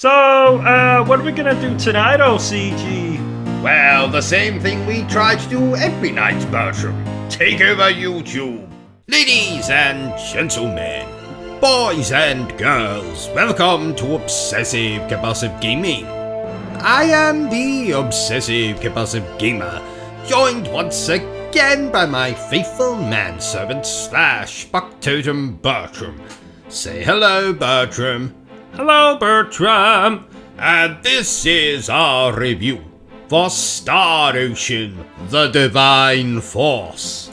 What are we gonna do tonight, O.C.G? Well, the same thing we try to do every night, Bertrum. Take over YouTube. Ladies and gentlemen, boys and girls, welcome to Obsessive Compulsive Gaming. I am the Obsessive Compulsive Gamer, joined once again by my faithful manservant / Bucktotem Bertrum. Say hello, Bertrum. Hello, Bertrum. And this is our review for Star Ocean, the Divine Force.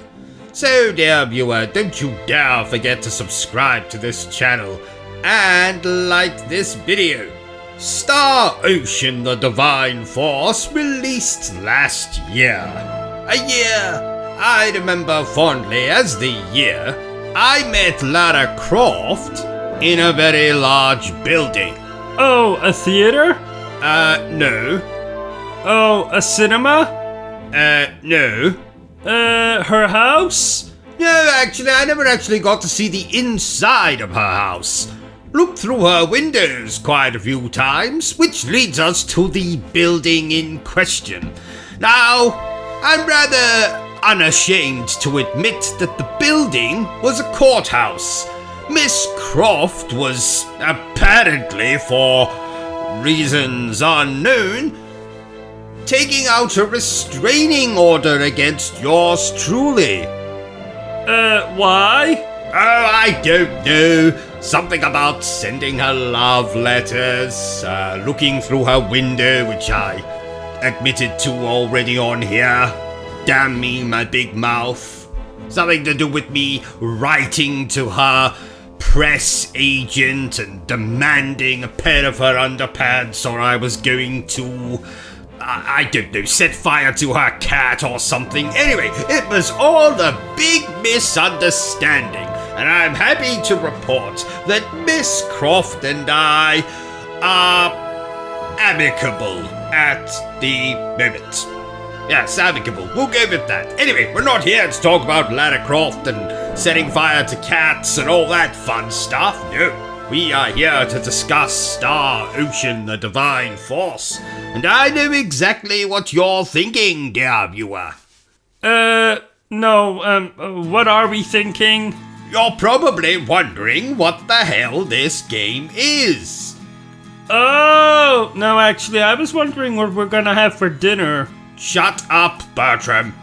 So, dear viewer, don't you dare forget to subscribe to this channel and like this video. Star Ocean, the Divine Force released last year. A year I remember fondly as the year I met Lara Croft in a very large building. Oh, a theater? No. Oh, a cinema? No. Her house? No, actually, I never actually got to see the inside of her house. Looked through her windows quite a few times, which leads us to the building in question. Now, I'm rather unashamed to admit that the building was a courthouse. Miss Croft was apparently, for reasons unknown, taking out a restraining order against yours truly. Why? Oh, I don't know. Something about sending her love letters, looking through her window, which I admitted to already on here. Damn me, my big mouth. Something to do with me writing to her press agent and demanding a pair of her underpants, or I was going to, I don't know, set fire to her cat or something. Anyway, it was all a big misunderstanding, and I'm happy to report that Miss Croft and I are amicable at the moment. Yes, amicable. We'll go with that. Anyway, we're not here to talk about Lara Croft and setting fire to cats and all that fun stuff. No, we are here to discuss Star Ocean, the Divine Force. And I know exactly what you're thinking, dear viewer. No, what are we thinking? You're probably wondering what the hell this game is. Oh, no, actually, I was wondering what we're gonna have for dinner. Shut up, Bertram.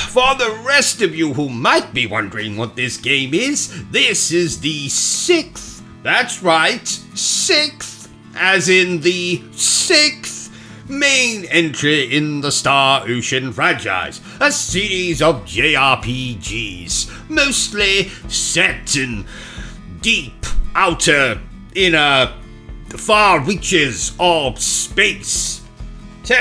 For the rest of you who might be wondering what this game is, this is the 6th, that's right, 6th, as in the 6th main entry in the Star Ocean franchise, a series of JRPGs, mostly set in deep, outer, inner, far reaches of space. So,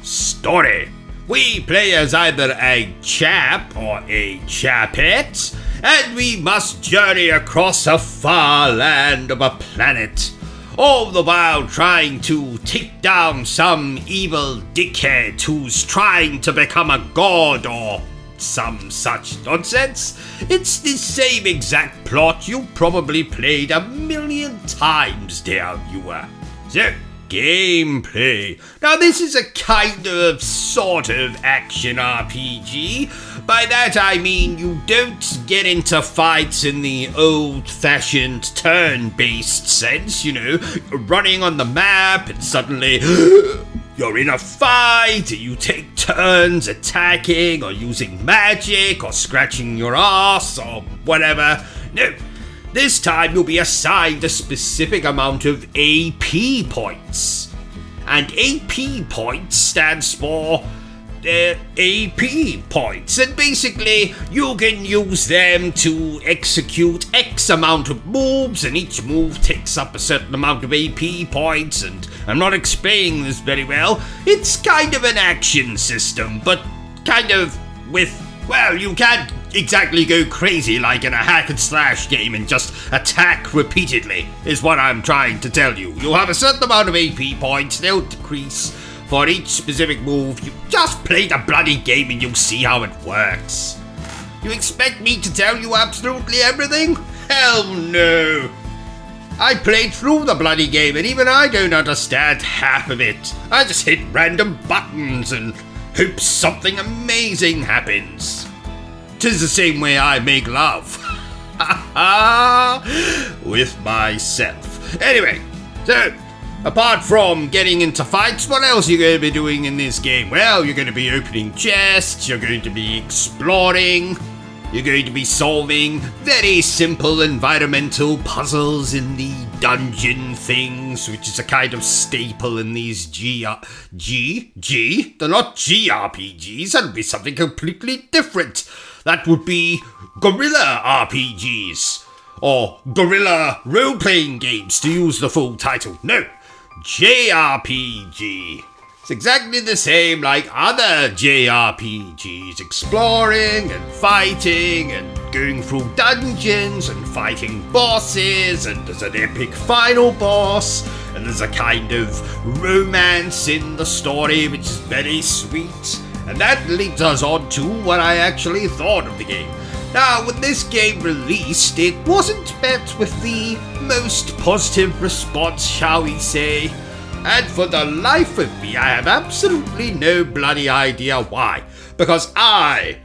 story. We play as either a chap or a chapette, and we must journey across a far land of a planet, all the while trying to take down some evil dickhead who's trying to become a god or some such nonsense. It's the same exact plot you probably played a million times, dear viewer. So, gameplay. Now this is a kind of sort of action RPG. By that I mean you don't get into fights in the old-fashioned turn-based sense, you know, running on the map and suddenly you're in a fight, you take turns attacking or using magic or scratching your ass or whatever. No. This time you'll be assigned a specific amount of AP points. And AP points stands for AP points. And basically you can use them to execute X amount of moves, and each move takes up a certain amount of AP points. And I'm not explaining this very well. It's kind of an action system, but kind of with, well, you can't exactly go crazy like in a hack and slash game and just attack repeatedly, is what I'm trying to tell you. You'll have a certain amount of AP points, they'll decrease for each specific move. You just play the bloody game and you'll see how it works. You expect me to tell you absolutely everything? Hell no. I played through the bloody game and even I don't understand half of it. I just hit random buttons and hope something amazing happens. 'Tis the same way I make love. With myself. Anyway, so apart from getting into fights, what else are you going to be doing in this game? Well, you're going to be opening chests, you're going to be exploring, you're going to be solving very simple environmental puzzles in the dungeon things, which is a kind of staple in these They're not GRPGs, that'll be something completely different. That would be guerrilla RPGs, or guerrilla role-playing games, to use the full title. No, JRPG. It's exactly the same like other JRPGs, exploring and fighting and going through dungeons and fighting bosses, and there's an epic final boss, and there's a kind of romance in the story which is very sweet. And that leads us on to what I actually thought of the game. Now, when this game released, it wasn't met with the most positive response, shall we say. And for the life of me, I have absolutely no bloody idea why. Because I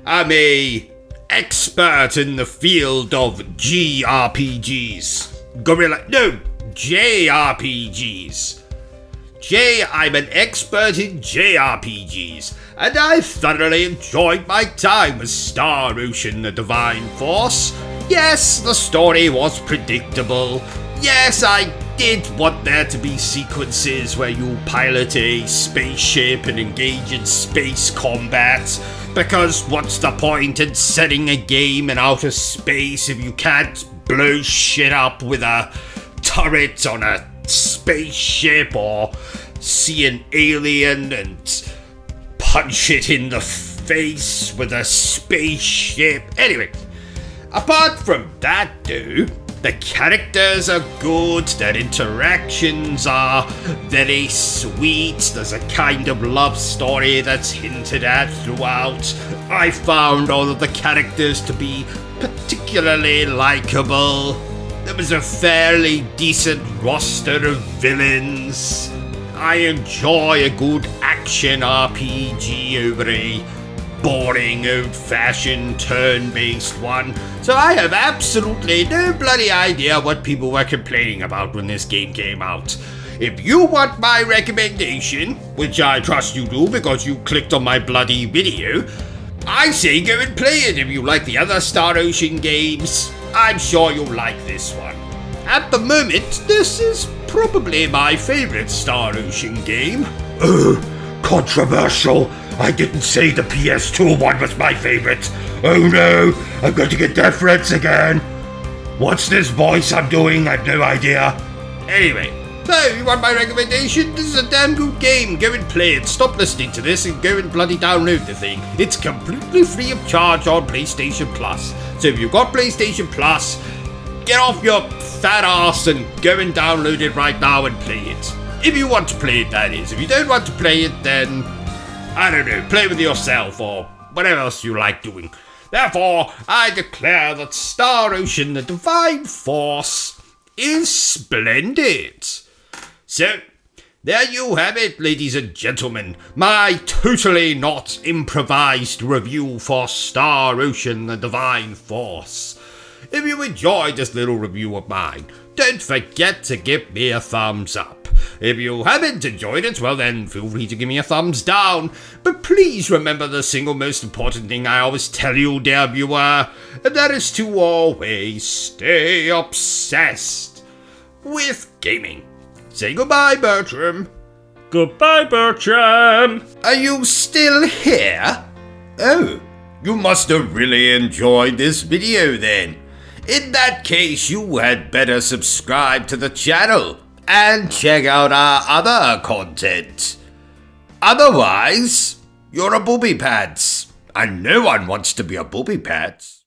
am a expert in the field of JRPGs. I'm an expert in JRPGs, and I thoroughly enjoyed my time with Star Ocean: The Divine Force. Yes, the story was predictable. Yes, I did want there to be sequences where you pilot a spaceship and engage in space combat, because what's the point in setting a game in outer space if you can't blow shit up with a turret on a spaceship, or see an alien and punch it in the face with a spaceship? Anyway, apart from that though, the characters are good, their interactions are very sweet, there's a kind of love story that's hinted at throughout. I found all of the characters to be particularly likable. There was a fairly decent roster of villains. I enjoy a good action RPG over a boring, old-fashioned, turn-based one. So I have absolutely no bloody idea what people were complaining about when this game came out. If you want my recommendation, which I trust you do because you clicked on my bloody video, I say go and play it. If you like the other Star Ocean games, I'm sure you'll like this one. At the moment, this is probably my favorite Star Ocean game. Controversial. I didn't say the PS2 one was my favorite. Oh no, I'm going to get death threats again. What's this voice I'm doing? I've no idea. Anyway, so you want my recommendation? This is a damn good game. Go and play it. Stop listening to this and go and bloody download the thing. It's completely free of charge on PlayStation Plus. So if you've got PlayStation Plus, get off your fat ass and go and download it right now and play it. If you want to play it, that is. If you don't want to play it, then, I don't know, play with yourself or whatever else you like doing. Therefore, I declare that Star Ocean: The Divine Force is splendid. So, there you have it, ladies and gentlemen. My totally not improvised review for Star Ocean: The Divine Force. If you enjoyed this little review of mine, don't forget to give me a thumbs up. If you haven't enjoyed it, well then feel free to give me a thumbs down. But please remember the single most important thing I always tell you, dear viewer, and that is to always stay obsessed with gaming. Say goodbye, Bertram. Goodbye, Bertram. Are you still here? Oh, you must have really enjoyed this video then. In that case, you had better subscribe to the channel and check out our other content. Otherwise, you're a booby pants, and no one wants to be a booby pants.